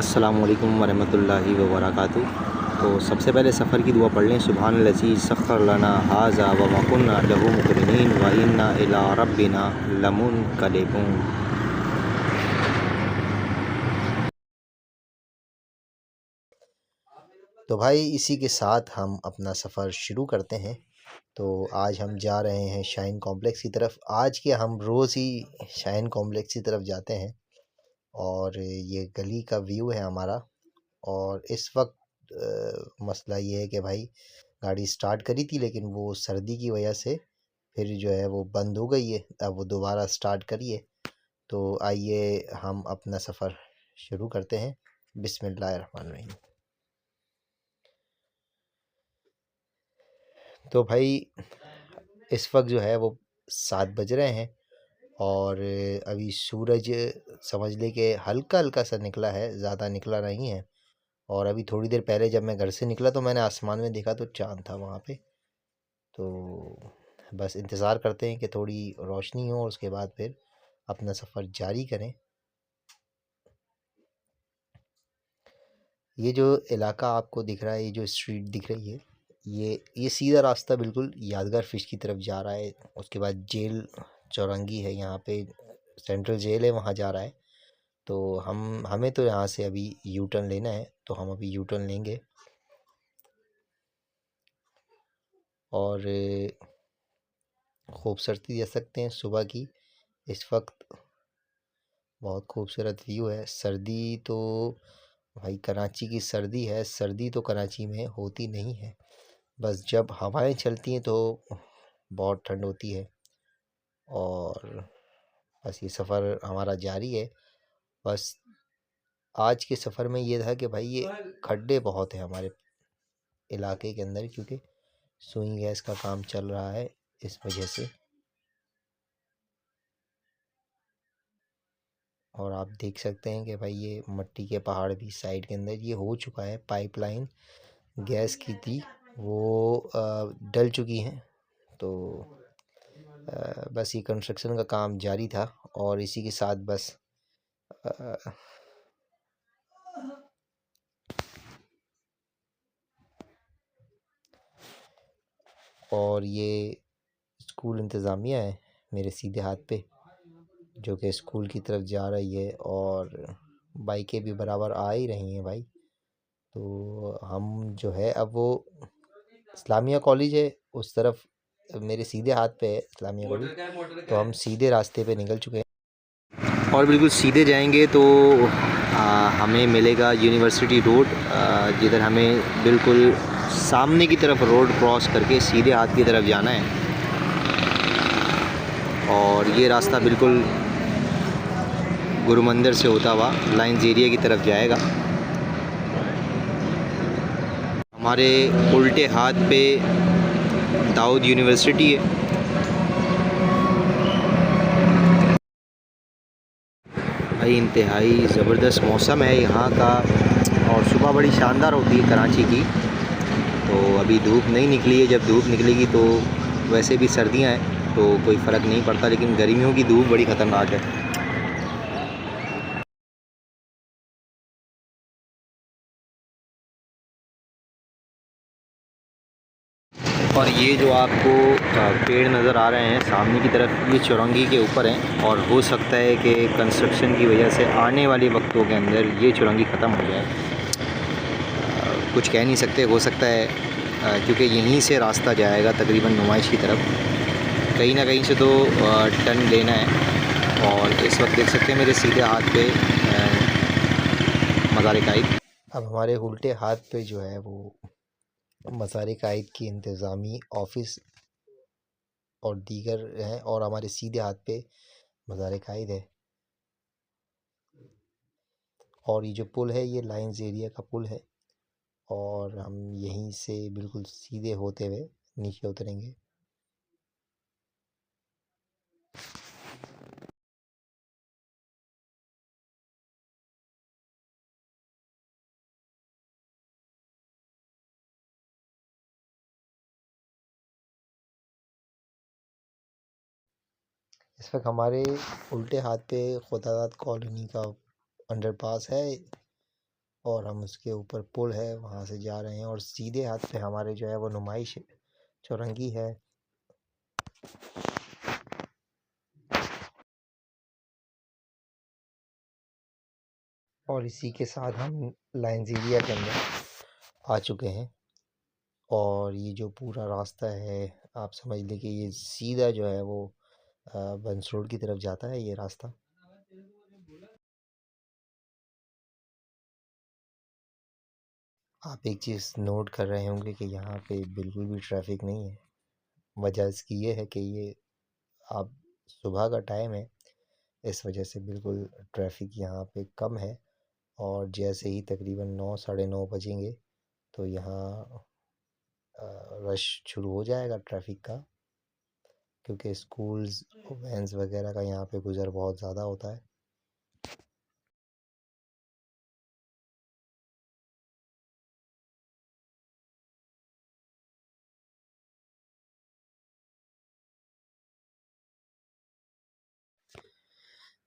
अस्सलामुअलैकुम वरहमतुल्लाहि वबरकातुहू। तो सबसे पहले सफ़र की दुआ पढ़ लें। सुबहानल्लज़ी सख़्ख़र लना हाज़ा व मा कुन्ना लहू मुक़रिनीन व इन्ना इला रब्बिना लमुनक़लिबून। तो भाई इसी के साथ हम अपना सफ़र शुरू करते हैं। तो आज हम जा रहे हैं शाइन कॉम्प्लेक्स की तरफ। आज के हम रोज़ ही शाइन कॉम्प्लेक्स की तरफ जाते हैं और ये गली का व्यू है हमारा। और इस वक्त मसला ये है कि भाई गाड़ी स्टार्ट करी थी लेकिन वो सर्दी की वजह से फिर जो है वो बंद हो गई है। अब वो दोबारा स्टार्ट करिए। तो आइए हम अपना सफ़र शुरू करते हैं। बिस्मिल्लाहिर्रहमानिर्रहीम। तो भाई इस वक्त जो है वो 7 बज रहे हैं और अभी सूरज समझ ले कि हल्का हल्का सा निकला है, ज़्यादा निकला नहीं है। और अभी थोड़ी देर पहले जब मैं घर से निकला तो मैंने आसमान में देखा तो चाँद था वहाँ पे। तो बस इंतज़ार करते हैं कि थोड़ी रोशनी हो और उसके बाद फिर अपना सफ़र जारी करें। ये जो इलाका आपको दिख रहा है, ये जो स्ट्रीट दिख रही है, ये सीधा रास्ता बिल्कुल यादगार फ़िश की तरफ जा रहा है। उसके बाद जेल चौरंगी है, यहाँ पे सेंट्रल जेल है, वहाँ जा रहा है। तो हमें तो यहाँ से अभी यू टर्न लेना है, तो हम अभी यू टर्न लेंगे। और खूबसूरती देख सकते हैं सुबह की। इस वक्त बहुत खूबसूरत व्यू है। सर्दी तो भाई कराची की सर्दी है, सर्दी तो कराची में होती नहीं है। बस जब हवाएं चलती हैं तो बहुत ठंड होती है। और बस ये सफ़र हमारा जारी है। बस आज के सफ़र में ये था कि भाई ये खड्डे बहुत हैं हमारे इलाके के अंदर, क्योंकि सुई गैस का काम चल रहा है इस वजह से। और आप देख सकते हैं कि भाई ये मट्टी के पहाड़ भी साइड के अंदर ये हो चुका है। पाइपलाइन गैस की थी वो डल चुकी हैं। तो बस ये कंस्ट्रक्शन का काम जारी था और इसी के साथ बस अ, और ये स्कूल इंतज़ामिया है मेरे सीधे हाथ पे, जो कि स्कूल की तरफ जा रही है। और बाइकें भी बराबर आ ही रही हैं भाई। तो हम जो है अब वो इस्लामिया कॉलेज है उस तरफ, मेरे सीधे हाथ पे है इस्लामिया कॉलेज। तो हम सीधे रास्ते पे निकल चुके हैं और बिल्कुल सीधे जाएंगे तो हमें मिलेगा यूनिवर्सिटी रोड, जिधर हमें बिल्कुल सामने की तरफ रोड क्रॉस करके सीधे हाथ की तरफ जाना है। और ये रास्ता बिल्कुल गुरु मंदिर से होता हुआ लाइंस एरिया की तरफ जाएगा। हमारे उल्टे हाथ पे दाऊद यूनिवर्सिटी है। भाई इंतहाई ज़बरदस्त मौसम है यहाँ का और सुबह बड़ी शानदार होती है कराची की। तो अभी धूप नहीं निकली है, जब धूप निकलेगी तो वैसे भी सर्दियाँ हैं तो कोई फ़र्क नहीं पड़ता, लेकिन गर्मियों की धूप बड़ी ख़तरनाक है। और ये जो आपको पेड़ नज़र आ रहे हैं सामने की तरफ, ये चौरंगी के ऊपर हैं और हो सकता है कि कंस्ट्रक्शन की वजह से आने वाले वक्तों के अंदर ये चौरंगी ख़त्म हो जाए। कुछ कह नहीं सकते, हो सकता है क्योंकि यहीं से रास्ता जाएगा तकरीबन नुमाइश की तरफ। कहीं ना कहीं से तो टर्न लेना है। और इस वक्त देख सकते हैं मेरे सीधे हाथ पे मज़ार कायद। अब हमारे उल्टे हाथ पे जो है वो मज़ार कायद की इंतज़ामी ऑफिस और दीगर हैं, और हमारे सीधे हाथ पे मज़ार कायद है। और ये जो पुल है ये लाइंस एरिया का पुल है और हम यहीं से बिल्कुल सीधे होते हुए नीचे उतरेंगे। इस वक्त हमारे उल्टे हाथ पे खुदादाद कॉलोनी का अंडरपास है और हम उसके ऊपर पुल है वहाँ से जा रहे हैं और सीधे हाथ पे हमारे जो है वो नुमाइश चौरंगी है। और इसी के साथ हम लाइन्स एरिया के अंदर आ चुके हैं और ये जो पूरा रास्ता है आप समझ लें कि ये सीधा जो है वो बंस रोड की तरफ जाता है ये रास्ता। आप एक चीज़ नोट कर रहे होंगे कि यहाँ पे बिल्कुल भी ट्रैफिक नहीं है। वजह इसकी ये है कि ये आप सुबह का टाइम है, इस वजह से बिल्कुल ट्रैफिक यहाँ पे कम है। और जैसे ही तकरीबन 9 साढ़े 9 बजेंगे तो यहाँ रश शुरू हो जाएगा ट्रैफिक का, क्योंकि स्कूल्स वैन्स वगैरह का यहाँ पे गुज़र बहुत ज़्यादा होता है।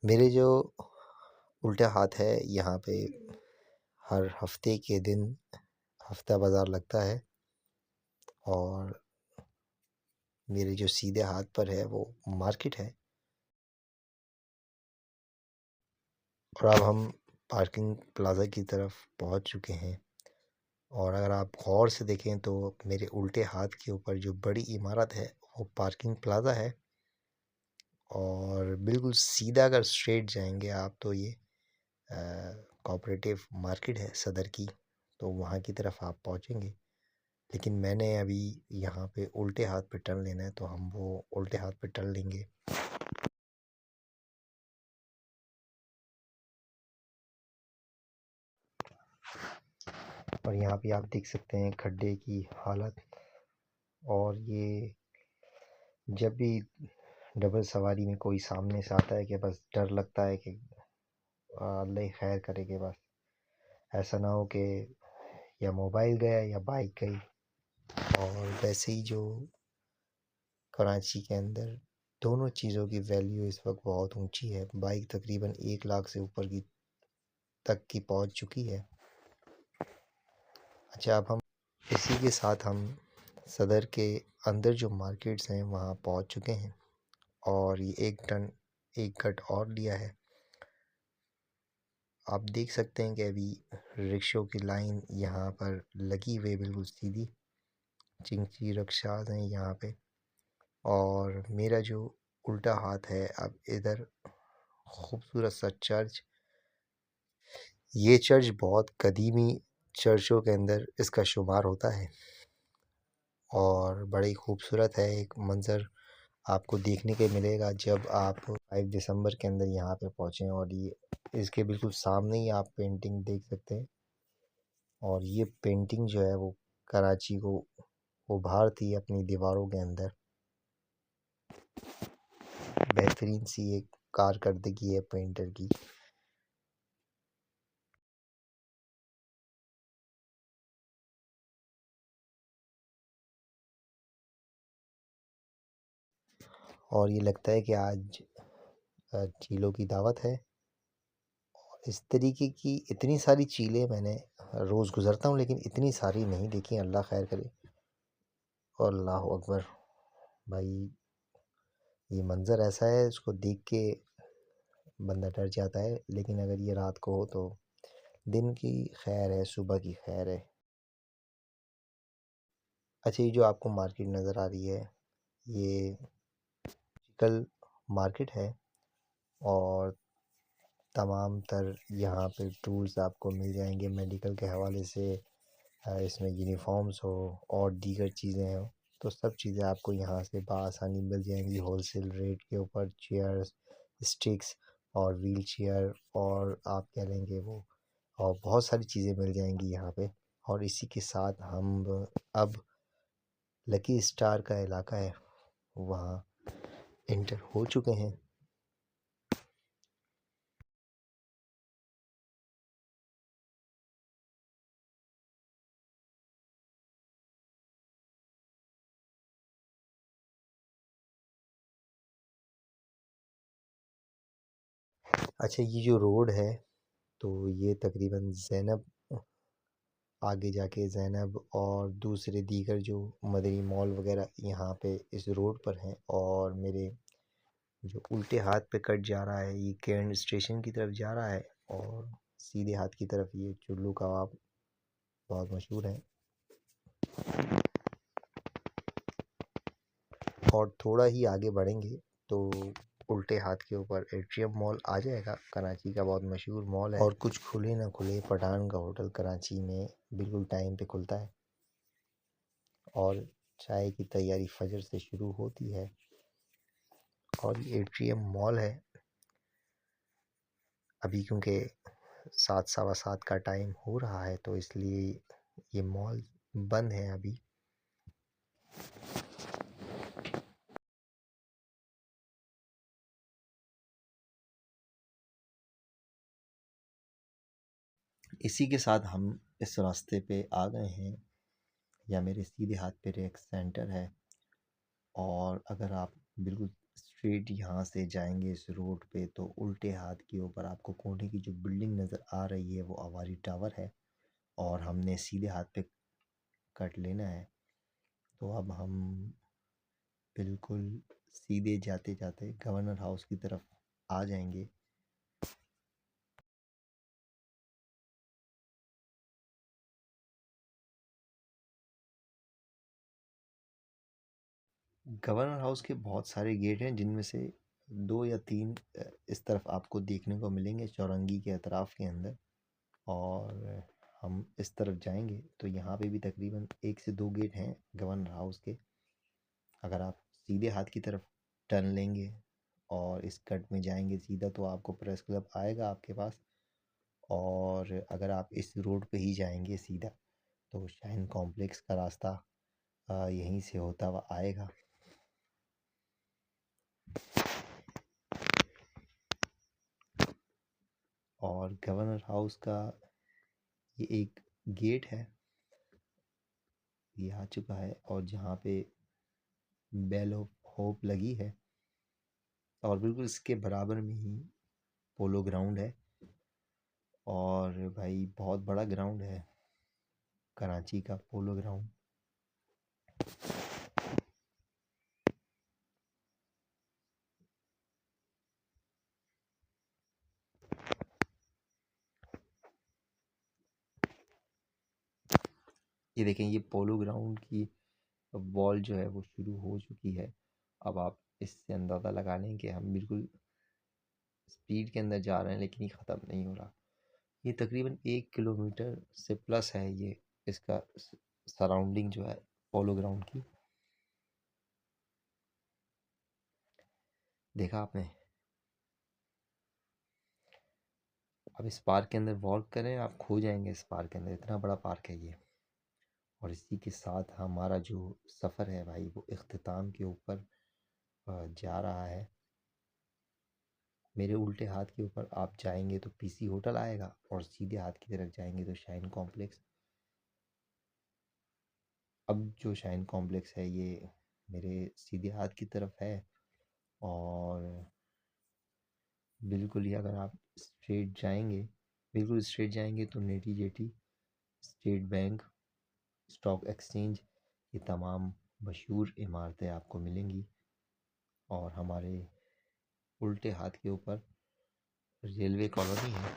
मेरे जो उल्टा हाथ है यहाँ पे हर हफ्ते के दिन हफ्ता बाज़ार लगता है और मेरे जो सीधे हाथ पर है वो मार्केट है। और अब हम पार्किंग प्लाज़ा की तरफ पहुँच चुके हैं और अगर आप गौर से देखें तो मेरे उल्टे हाथ के ऊपर जो बड़ी इमारत है वो पार्किंग प्लाज़ा है और बिल्कुल सीधा अगर स्ट्रेट जाएंगे आप तो ये कोऑपरेटिव मार्केट है सदर की, तो वहाँ की तरफ आप पहुँचेंगे। लेकिन मैंने अभी यहाँ पे उल्टे हाथ पे टर्न लेना है तो हम वो उल्टे हाथ पे टर्न लेंगे। और यहाँ पे आप देख सकते हैं खड्डे की हालत। और ये जब भी डबल सवारी में कोई सामने से आता है कि बस डर लगता है कि अल्लाह ही खैर करे कि बस ऐसा ना हो कि या मोबाइल गया या बाइक गई। और वैसे ही जो कराची के अंदर दोनों चीज़ों की वैल्यू इस वक्त बहुत ऊंची है। बाइक तकरीबन 1 लाख से ऊपर की तक की पहुंच चुकी है। अच्छा, अब हम इसी के साथ हम सदर के अंदर जो मार्केट्स हैं वहाँ पहुँच चुके हैं और ये एक गट और लिया है। आप देख सकते हैं कि अभी रिक्शों की लाइन यहाँ पर लगी हुई है बिल्कुल सीधी। चिंची रिक्शाज हैं यहाँ पे। और मेरा जो उल्टा हाथ है अब इधर खूबसूरत सा चर्च, ये चर्च बहुत कदीमी चर्चों के अंदर इसका शुमार होता है और बड़ी खूबसूरत है। एक मंज़र आपको देखने के मिलेगा जब आप 5 दिसंबर के अंदर यहाँ पे पहुँचें। और ये इसके बिल्कुल सामने ही आप पेंटिंग देख सकते हैं और ये पेंटिंग जो है वो कराची को उभारती है अपनी दीवारों के अंदर। बेहतरीन सी एक कारकर्दगी है पेंटर की। और ये लगता है कि आज चीलों की दावत है। इस तरीके की इतनी सारी चीलें मैंने रोज़ गुज़रता हूँ लेकिन इतनी सारी नहीं देखी, अल्लाह खैर करे। और अल्लाह अकबर भाई, ये मंज़र ऐसा है इसको देख के बंदा डर जाता है। लेकिन अगर ये रात को हो तो दिन की खैर है, सुबह की खैर है। अच्छा, ये जो आपको मार्केट नज़र आ रही है ये कल मार्केट है और तमाम तर यहाँ पे टूल्स आपको मिल जाएंगे मेडिकल के हवाले से। इसमें यूनिफॉर्म्स हो और दीगर चीज़ें हो तो सब चीज़ें आपको यहाँ से बआसानी मिल जाएंगी होलसेल रेट के ऊपर। चेयर्स, स्टिक्स और व्हील चेयर और आप क्या लेंगे वो, और बहुत सारी चीज़ें मिल जाएंगी यहाँ पे। और इसी के साथ हम अब लकी स्टार का इलाका है वहाँ इंटर हो चुके हैं। अच्छा, ये जो रोड है तो ये तकरीबन ज़ैनब आगे जाके ज़ैनब और दूसरे दीगर जो मदनी मॉल वगैरह यहाँ पे इस रोड पर हैं। और मेरे जो उल्टे हाथ पे कट जा रहा है ये कैंट स्टेशन की तरफ जा रहा है, और सीधे हाथ की तरफ ये चुल्लू कबाब बहुत मशहूर है। और थोड़ा ही आगे बढ़ेंगे तो उल्टे हाथ के ऊपर एट्रियम मॉल आ जाएगा। कराची का बहुत मशहूर मॉल है, और कुछ खुले ना खुले पठान का होटल कराची में बिल्कुल टाइम पे खुलता है, और चाय की तैयारी फजर से शुरू होती है। और ये एट्रियम मॉल है अभी, क्योंकि 7 सवा 7 का टाइम हो रहा है तो इसलिए ये मॉल बंद है अभी। इसी के साथ हम इस रास्ते पे आ गए हैं, या मेरे सीधे हाथ पे रेक सेंटर है। और अगर आप बिल्कुल स्ट्रेट यहाँ से जाएंगे इस रोड पे तो उल्टे हाथ के ऊपर आपको कोने की जो बिल्डिंग नज़र आ रही है वो आवारी टावर है, और हमने सीधे हाथ पे कट लेना है। तो अब हम बिल्कुल सीधे जाते जाते गवर्नर हाउस की तरफ आ जाएंगे। गवर्नर हाउस के बहुत सारे गेट हैं, जिनमें से 2 या 3 इस तरफ आपको देखने को मिलेंगे चौरंगी के अतराफ़ के अंदर। और हम इस तरफ जाएंगे तो यहाँ पे भी तकरीबन 1 से 2 गेट हैं गवर्नर हाउस के। अगर आप सीधे हाथ की तरफ टर्न लेंगे और इस कट में जाएंगे सीधा तो आपको प्रेस क्लब आएगा आपके पास। और अगर आप इस रोड पे ही जाएंगे सीधा तो शाइन कॉम्प्लेक्स का रास्ता यहीं से होता हुआ आएगा। और गवर्नर हाउस का ये एक गेट है, ये आ चुका है, और जहाँ पे बेल ऑफ होप लगी है, और बिल्कुल इसके बराबर में ही पोलो ग्राउंड है। और भाई बहुत बड़ा ग्राउंड है कराची का पोलो ग्राउंड। ये देखें, ये पोलो ग्राउंड की वॉल जो है वो शुरू हो चुकी है। अब आप इससे अंदाज़ा लगा लें कि हम बिल्कुल स्पीड के अंदर जा रहे हैं, लेकिन ये ख़त्म नहीं हो रहा। ये तकरीबन 1 किलोमीटर से प्लस है ये इसका सराउंडिंग जो है पोलो ग्राउंड की। देखा आपने? अब इस पार्क के अंदर वॉक करें, आप खो जाएंगे इस पार्क के अंदर, इतना बड़ा पार्क है ये। और इसी के साथ हमारा जो सफ़र है भाई वो इख्तिताम के ऊपर जा रहा है। मेरे उल्टे हाथ के ऊपर आप जाएंगे तो पीसी होटल आएगा, और सीधे हाथ की तरफ जाएंगे तो शाइन कॉम्प्लेक्स। अब जो शाइन कॉम्प्लेक्स है ये मेरे सीधे हाथ की तरफ है। और बिल्कुल ही अगर आप स्ट्रेट जाएंगे, बिल्कुल स्ट्रेट जाएंगे तो नेटी जेटी, स्टेट बैंक, स्टॉक एक्सचेंज, ये तमाम मशहूर इमारतें आपको मिलेंगी। और हमारे उल्टे हाथ के ऊपर रेलवे कॉलोनी है।